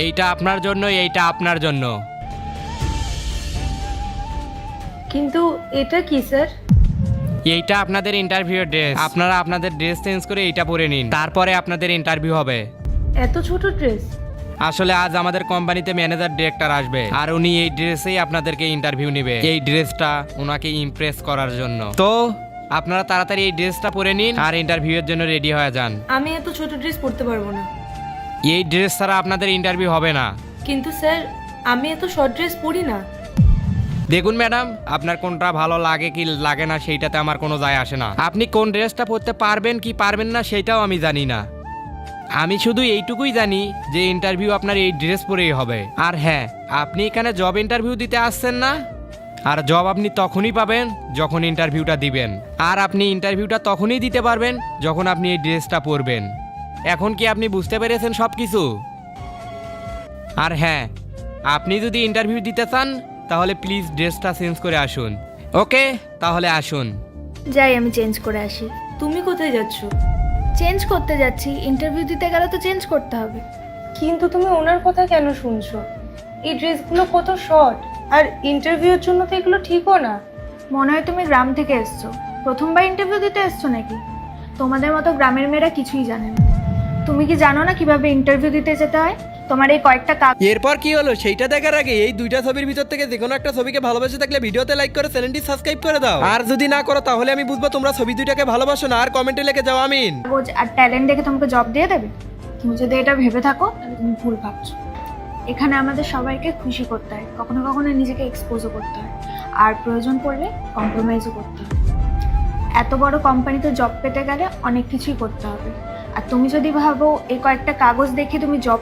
এইটা আপনার জন্য, এইটা আপনার জন্য। কিন্তু এটা কি স্যার? এইটা আপনাদের ইন্টারভিউ ড্রেস। আপনারা আপনাদের ড্রেস চেঞ্জ করে এইটা পরে নিন, তারপরে আপনাদের ইন্টারভিউ হবে। এত ছোট ড্রেস? আসলে আজ আমাদের কোম্পানিতে ম্যানেজার ডিরেক্টর আসবে, আর উনি এই ড্রেসেই আপনাদেরকে ইন্টারভিউ নেবে। এই ড্রেসটা ওনাকে ইমপ্রেস করার জন্য। তো আপনারা তাড়াতাড়ি এই ড্রেসটা পরে নিন আর ইন্টারভিউয়ের জন্য রেডি হয়ে যান। আমি এত ছোট ড্রেস পরতে পারবো না। এই ড্রেস ছাড়া আপনাদের ইন্টারভিউ হবে না। কিন্তু স্যার, আমি এত শর্ট ড্রেস পরি না। দেখুন ম্যাডাম, আপনার কোনটা ভালো লাগে কি লাগে না সেইটাতে আমার কোনো যায় আসে না। আপনি কোন ড্রেসটা পরতে পারবেন কি পারবেন না সেটাও আমি জানি না। আমি শুধু এইটুকুই জানি যে ইন্টারভিউ আপনার এই ড্রেস পরেই হবে। আর হ্যাঁ, আপনি এখানে জব ইন্টারভিউ দিতে আসছেন না, আর জব আপনি তখনই পাবেন যখন ইন্টারভিউটা দিবেন। আর আপনি ইন্টারভিউটা তখনই দিতে পারবেন যখন আপনি এই ড্রেসটা পরবেন। এখন কি আপনি বুঝতে পেরেছেন সব কিছু? আর হ্যাঁ, আপনি যদি ইন্টারভিউ দিতে চান তাহলে প্লিজ ড্রেসটা চেঞ্জ করে আসুন। ওকে, তাহলে আসুন। যাই, আমি চেঞ্জ করে আসি। তুমি কোথায় যাচ্ছ? চেঞ্জ করতে যাচ্ছি, ইন্টারভিউ দিতে গেলে তো চেঞ্জ করতে হবে। কিন্তু তুমি ওনার কথা কেন শুনছো? এই ড্রেসগুলো কত শর্ট, আর ইন্টারভিউর জন্য তো এগুলো ঠিকও না। মনে হয় তুমি গ্রাম থেকে এসছো, প্রথমবার ইন্টারভিউ দিতে এসছো নাকি? তোমাদের মতো গ্রামের মেয়েরা কিছুই জানে না। তুমি কি জানো না কিভাবে ইন্টারভিউ দিতে যেতে হয়? তোমার এই কয়েকটা কাজ। এরপর কি হলো সেইটা দেখার আগে এই দুইটা ছবির ভিতর থেকে যে কোনো একটা ছবিকে ভালোবাসে থাকলে ভিডিওতে লাইক করে চ্যানেলটি সাবস্ক্রাইব করে দাও। আর যদি না করো তাহলে আমি বুঝবো তোমরা ছবি দুইটাকে ভালোবাসো না। আর কমেন্টে লিখে যাও আমিন। কাগজ আর ট্যালেন্ট দেখে তোমাকে জব দিয়ে দেবে? তুমি যদি এটা ভেবে থাকো তাহলে তুমি ভুল ভাবছো। এখানে আমাদের সবাইকে খুশি করতে হয়, কখনো কখনো নিজেকে এক্সপোজও করতে হয়, আর প্রয়োজন পড়লে কম্প্রোমাইজও করতে হয়। এত বড় কোম্পানিতে জব পেতে গেলে অনেক কিছুই করতে হবে। আর তুমি যদি ভাবো এই কয়েকটা কাগজ দেখে তুমি জব